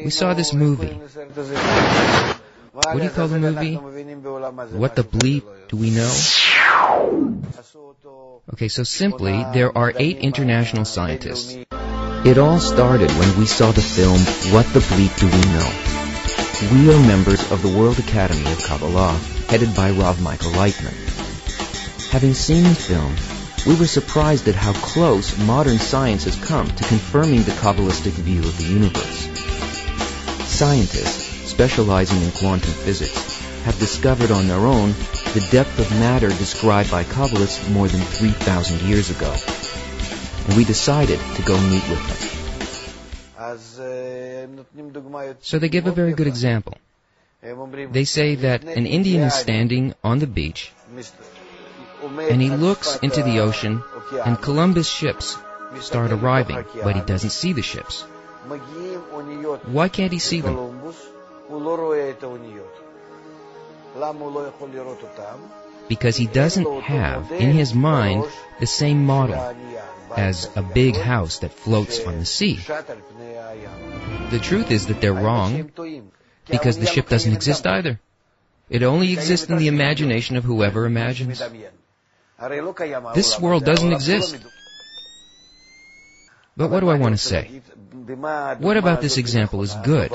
We saw this movie. What do you call the movie? What the bleep do we know? Okay, so simply, there are 8 international scientists. It all started when we saw the film, What the Bleep Do We Know? We are members of the World Academy of Kabbalah, headed by Rav Michael Laitman. Having seen the film, we were surprised at how close modern science has come to confirming the Kabbalistic view of the universe. Scientists, specializing in quantum physics, have discovered on their own the depth of matter described by Kabbalists more than 3,000 years ago. And we decided to go meet with them. So they give a very good example. They say that an Indian is standing on the beach, and he looks into the ocean, and Columbus ships start arriving, but he doesn't see the ships. Why can't he see them? Because he doesn't have in his mind the same model as a big house that floats on the sea. The truth is that they're wrong, because the ship doesn't exist either. It only exists in the imagination of whoever imagines. This world doesn't exist. But what do I want to say? What about this example is good?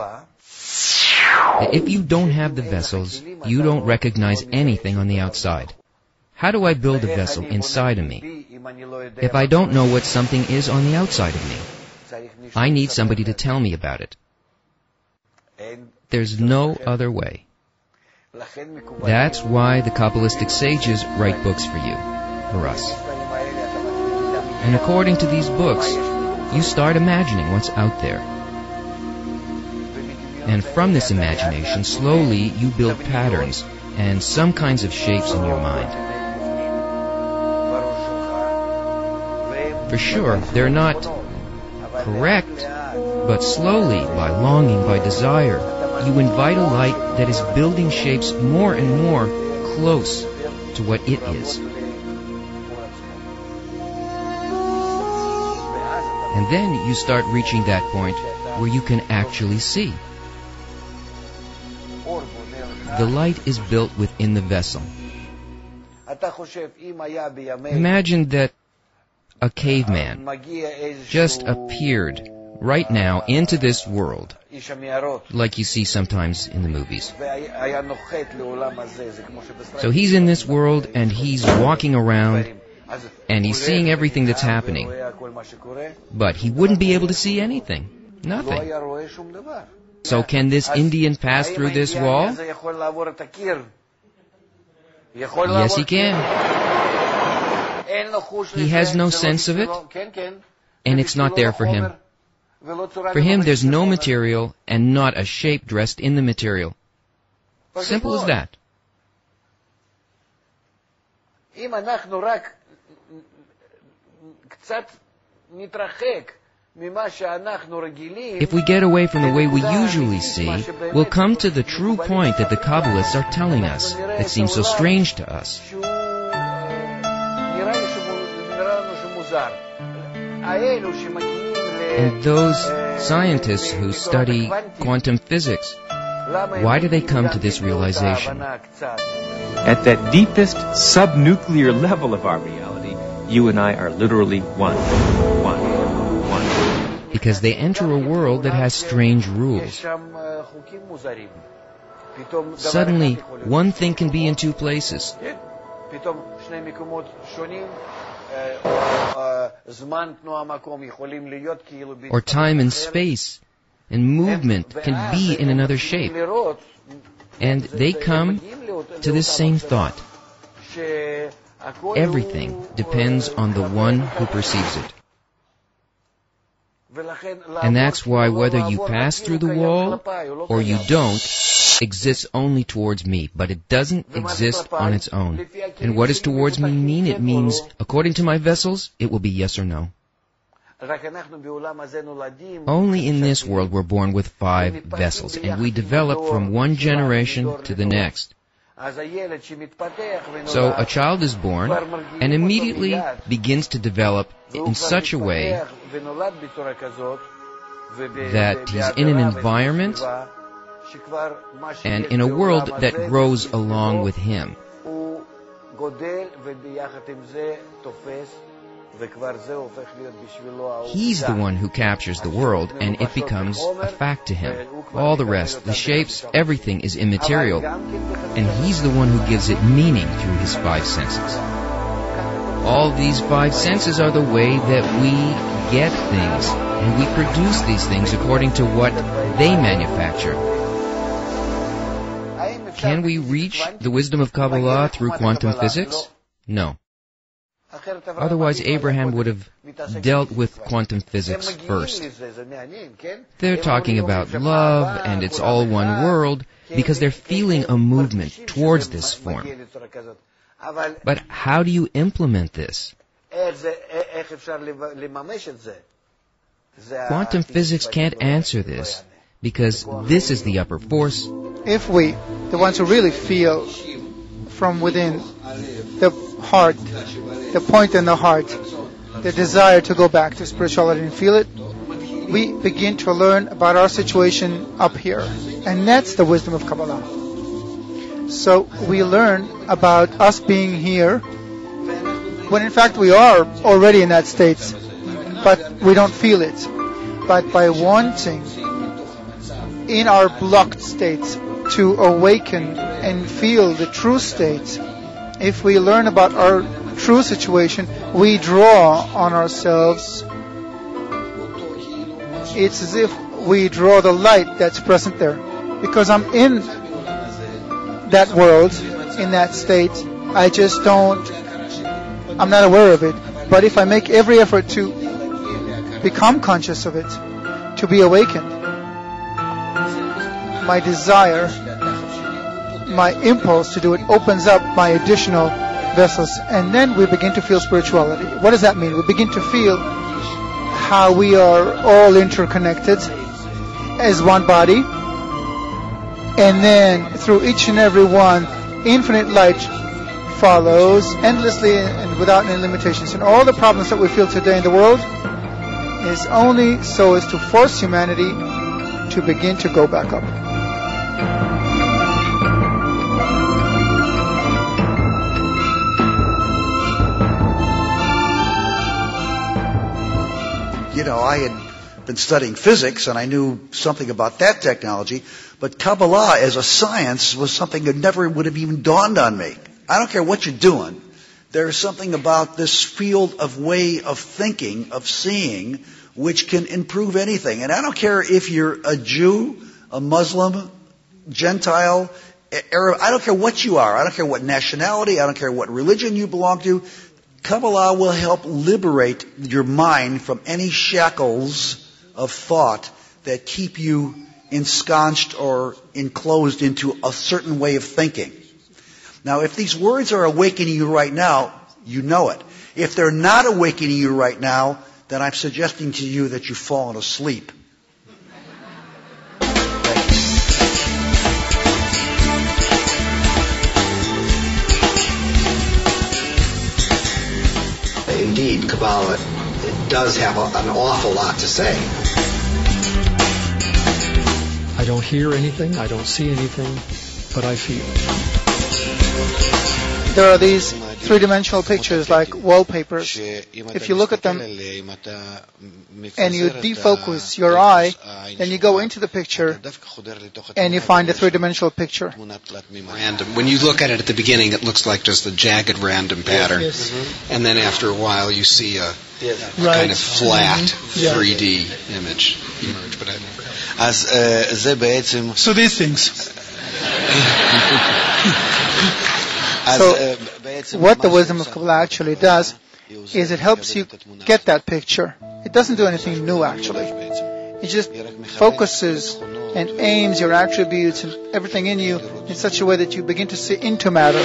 If you don't have the vessels, you don't recognize anything on the outside. How do I build a vessel inside of me if I don't know what something is on the outside of me? I need somebody to tell me about it. There's no other way. That's why the Kabbalistic sages write books for you, for us. And according to these books, you start imagining what's out there. And from this imagination, slowly you build patterns and some kinds of shapes in your mind. For sure, they're not correct, but slowly, by longing, by desire, you invite a light that is building shapes more and more close to what it is. And then you start reaching that point where you can actually see. The light is built within the vessel. Imagine that a caveman just appeared right now into this world, like you see sometimes in the movies. So he's in this world and he's walking around and he's seeing everything that's happening. But he wouldn't be able to see anything. Nothing. So can this Indian pass through this wall? Yes, he can. He has no sense of it, and it's not there for him. For him, there's no material and not a shape dressed in the material. Simple as that. If we get away from the way we usually see, we'll come to the true point that the Kabbalists are telling us, that seems so strange to us. And those scientists who study quantum physics, why do they come to this realization? At that deepest subnuclear level of our reality, you and I are literally one. Because they enter a world that has strange rules. Suddenly, one thing can be in 2 places. Or time and space and movement can be in another shape. And they come to this same thought. Everything depends on the one who perceives it. And that's why whether you pass through the wall or you don't, exists only towards me, but it doesn't exist on its own. And what does towards me mean? It means, according to my vessels, it will be yes or no. Only in this world we're born with 5 vessels, and we develop from one generation to the next. So a child is born and immediately begins to develop in such a way that he's in an environment and in a world that grows along with him. He's the one who captures the world, and it becomes a fact to him. All the rest, the shapes, everything is immaterial, and he's the one who gives it meaning through his five senses. All these five senses are the way that we get things, and we produce these things according to what they manufacture. Can we reach the wisdom of Kabbalah through quantum physics? No. Otherwise, Abraham would have dealt with quantum physics first. They're talking about love, and it's all one world, because they're feeling a movement towards this form. But how do you implement this? Quantum physics can't answer this, because this is the upper force. If we, the ones who really feel from within the heart, the point in the heart, the desire to go back to spirituality and feel it, we begin to learn about our situation up here. And that's the wisdom of Kabbalah. So we learn about us being here, when in fact we are already in that state, but we don't feel it. But by wanting in our blocked states to awaken and feel the true state, if we learn about our true situation, we draw on ourselves. It's as if we draw the light that's present there. Because I'm in that world, in that state, I'm not aware of it. But if I make every effort to become conscious of it, to be awakened, my desire, my impulse to do it opens up my additional vessels, and then we begin to feel spirituality. What does that mean? We begin to feel how we are all interconnected as one body, and then through each and every one, infinite light follows endlessly and without any limitations. And all the problems that we feel today in the world is only so as to force humanity to begin to go back up. I had been studying physics, and I knew something about that technology, but Kabbalah as a science was something that never would have even dawned on me. I don't care what you're doing. There's something about this field of way of thinking, of seeing, which can improve anything. And I don't care if you're a Jew, a Muslim, Gentile, Arab, I don't care what you are. I don't care what nationality, I don't care what religion you belong to. Kabbalah will help liberate your mind from any shackles of thought that keep you ensconced or enclosed into a certain way of thinking. Now, if these words are awakening you right now, you know it. If they're not awakening you right now, then I'm suggesting to you that you've fallen asleep. Indeed, Kabbalah does have an awful lot to say. I don't hear anything, I don't see anything, but I feel. There are these three-dimensional pictures like wallpapers. If you look at them and you defocus your eye, then you go into the picture and you find a three-dimensional picture. Random. When you look at it at the beginning, it looks like just a jagged random pattern. Yes. And then after a while, you see a kind of flat 3D image emerge. But So these things. So what the wisdom of Kabbalah actually does is it helps you get that picture. It doesn't do anything new, actually. It just focuses and aims your attributes and everything in you in such a way that you begin to see into matter.